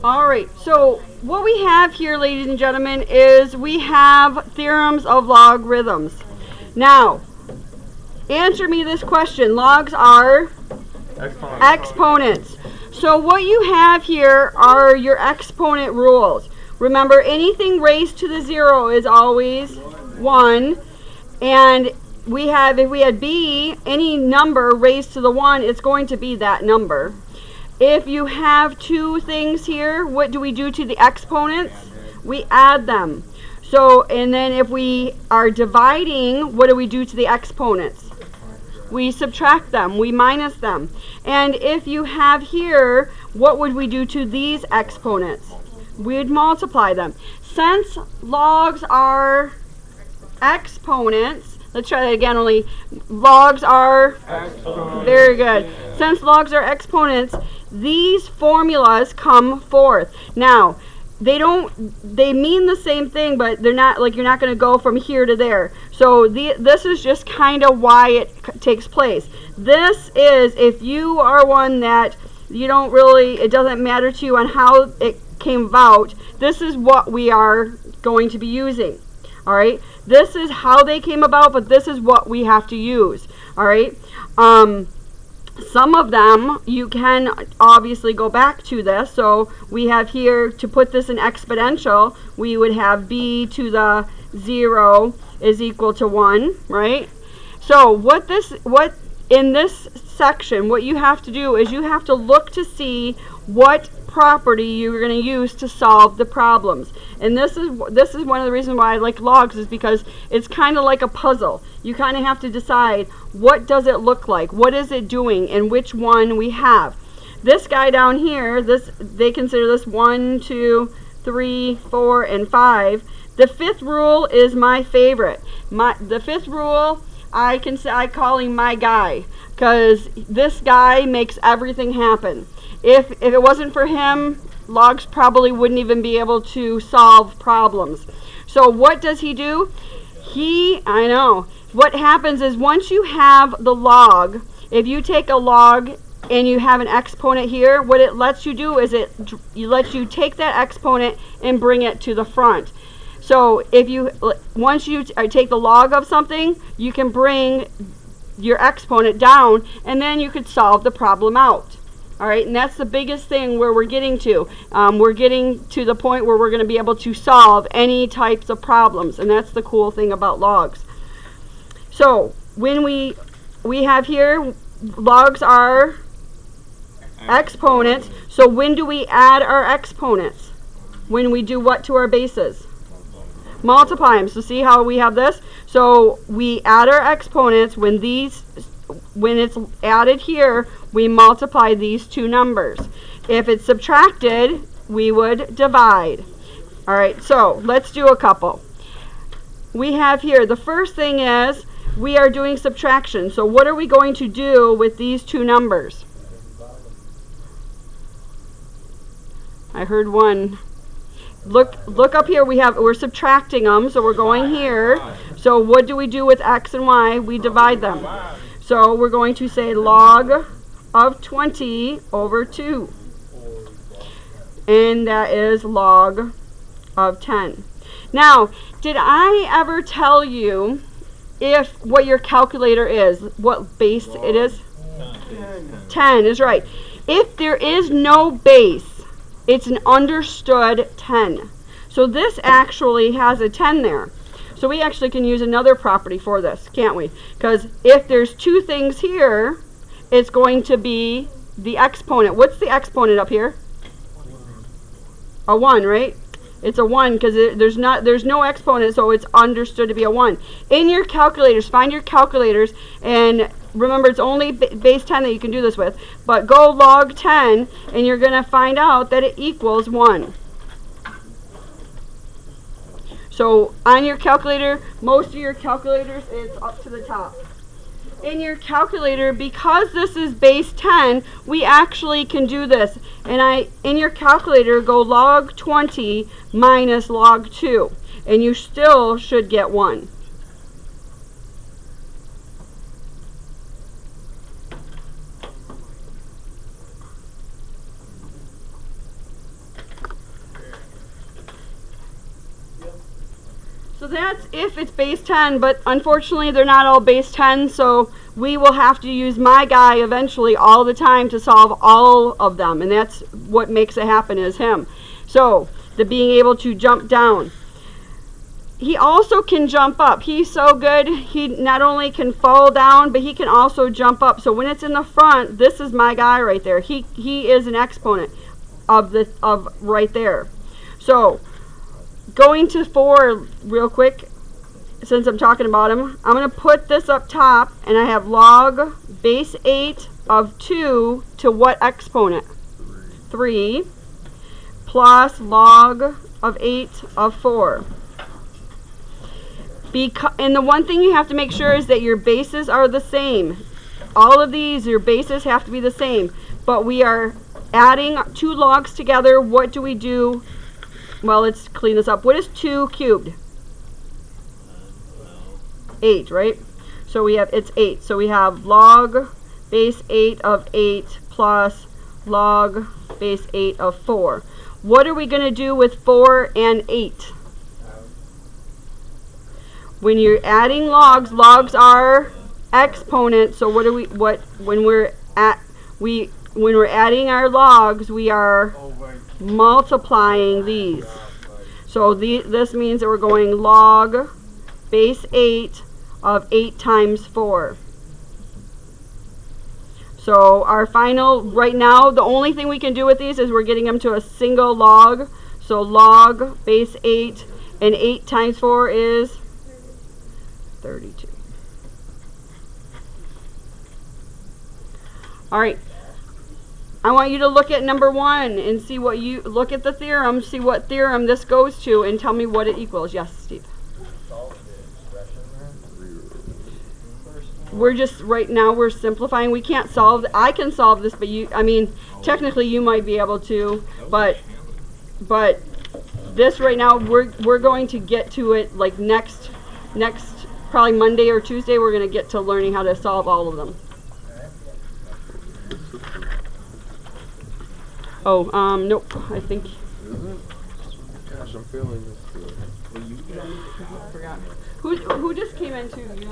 All right, so what we have here, ladies and gentlemen, is we have theorems of logarithms. Now, answer me this question. Logs are exponents. So what you have here are your exponent rules. Remember, anything raised to the 0 is always 1. And we have, if we had b, any number raised to the 1, it's going to be that number. If you have two things here, what do we do to the exponents? We add them. So, and then if we are dividing, what do we do to the exponents? We subtract them, we minus them. And if you have here, what would we do to these exponents? We'd multiply them. Since logs are exponents, let's try that again, only logs are exponents. Very good. Since logs are exponents, these formulas come forth. Now, they mean the same thing, but they're not, like, you're not going to go from here to there. So this is just kind of why it takes place. This is, if you are one that you don't really, it doesn't matter to you on how it came about, this is what we are going to be using. All right, this is how they came about, but this is what we have to use. All right, some of them you can obviously go back to this. So we have here, to put this in exponential, we would have b to the 0 is equal to 1, right? So what in this section, what you have to do is you have to look to see what property you're going to use to solve the problems. And this is one of the reasons why I like logs, is because it's kind of like a puzzle. You kind of have to decide, what does it look like, what is it doing, and which one we have. This guy down here, they consider this 1, 2, 3, 4, and 5. The fifth rule is my favorite. The fifth rule, I call him my guy, because this guy makes everything happen. If it wasn't for him, logs probably wouldn't even be able to solve problems. So what does he do? What happens is, once you have the log, if you take a log and you have an exponent here, what it lets you do is it lets you take that exponent and bring it to the front. So once you take the log of something, you can bring your exponent down, and then you could solve the problem out. All right, and that's the biggest thing where we're getting to. We're getting to the point where we're going to be able to solve any types of problems, and that's the cool thing about logs. So when we have here, logs are exponents. So when do we add our exponents? When we do what to our bases? Multiply them. So see how we have this? So we add our exponents. When it's added here, we multiply these two numbers. If it's subtracted, we would divide. All right, so let's do a couple. We have here, the first thing is, we are doing subtraction. So what are we going to do with these two numbers? I heard one. Look up here. We're subtracting them, so we're going here. So what do we do with x and y? We divide them. So we're going to say log of 20 over 2. And that is log of 10. Now, did I ever tell you what your calculator is? What base it is? 10 is right. If there is no base, it's an understood 10. So this actually has a 10 there. So we actually can use another property for this, can't we? Because if there's two things here, it's going to be the exponent. What's the exponent up here? A 1, right? It's a 1 because there's no exponent, so it's understood to be a 1. In your calculators, find your calculators, and remember, it's only base 10 that you can do this with, but go log 10, and you're going to find out that it equals 1. So on your calculator, most of your calculators, it's up to the top. In your calculator, because this is base 10, we actually can do this. And in your calculator, go log 20 minus log 2, and you still should get 1. that's if it's base 10, but unfortunately they're not all base 10, so we will have to use my guy eventually all the time to solve all of them, and that's what makes it happen is him. So, the being able to jump down. He also can jump up. He's so good, he not only can fall down, but he can also jump up. So when it's in the front, this is my guy right there. He is an exponent of right there. So, going to 4 real quick, since I'm talking about him, I'm going to put this up top, and I have log base 8 of 2 to what exponent? 3 plus log of 8 of 4. And the one thing you have to make sure is that your bases are the same. All of these, your bases have to be the same. But we are adding 2 logs together. What do we do? Well, let's clean this up. What is 2 cubed? 8, right? So we have, it's 8. So we have log base 8 of 8 plus log base 8 of 4. What are we going to do with 4 and 8? When you're adding logs, logs are exponents. So what do we when we're adding our logs, we are multiplying these. So this means that we're going log base 8 of 8 times 4. So our final, right now, the only thing we can do with these is we're getting them to a single log. So log base 8 and 8 times 4 is 32. All right. I want you to look at number 1 and see what you, look at the theorem, see what theorem this goes to, and tell me what it equals. Yes, Steve? We're just, right now, we're simplifying. We can't solve, I can solve this, but you, I mean, technically you might be able to, but this right now, we're going to get to it like next, probably Monday or Tuesday, we're going to get to learning how to solve all of them. Oh, nope, I think. Gosh, I'm feeling this. Forgot. Who just came into you and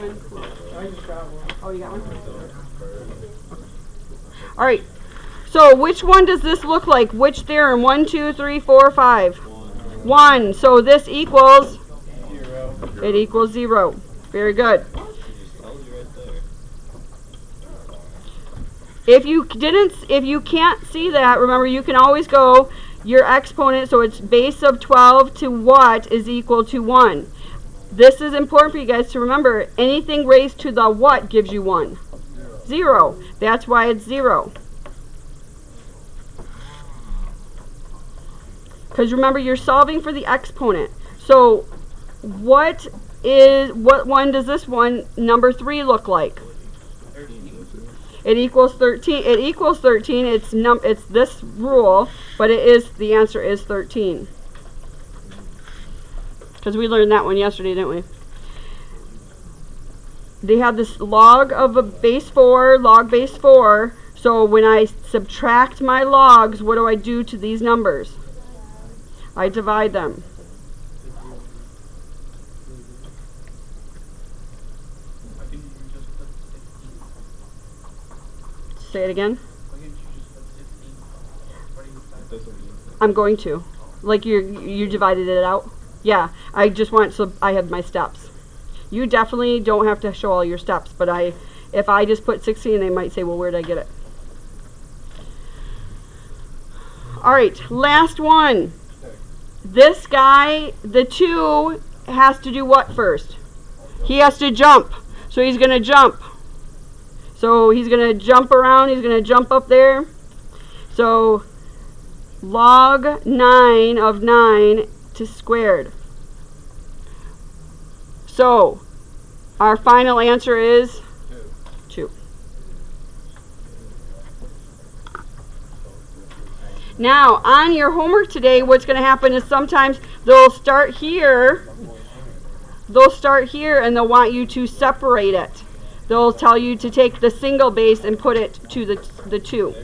I just got one. Oh, you got one? All right. So which one does this look like? Which theorem? 1, 2, 3, 4, 5. 1. So this equals? 0. It equals 0. Very good. If you can't see that, remember you can always go your exponent, so it's base of 12 to what is equal to 1. This is important for you guys to remember. Anything raised to the what gives you 1? 0. That's why it's 0. Because remember, you're solving for the exponent. So what one does this one, number 3, look like? It equals 13. It equals 13. It's this rule, but the answer is 13. Because we learned that one yesterday, didn't we? They have this log of a base 4, log base 4. So when I subtract my logs, what do I do to these numbers? I divide them. Say it again. I'm going to. Like you divided it out? Yeah, I just want, so I have my steps. You definitely don't have to show all your steps, but if I just put 16, they might say, well, where did I get it? All right, last one. This guy, the 2, has to do what first? He has to jump. So he's going to jump. So he's going to jump around. He's going to jump up there. So log 9 of 9 to squared. So our final answer is 2. Now on your homework today, what's going to happen is sometimes they'll start here and they'll want you to separate it. They'll tell you to take the single base and put it to the 2.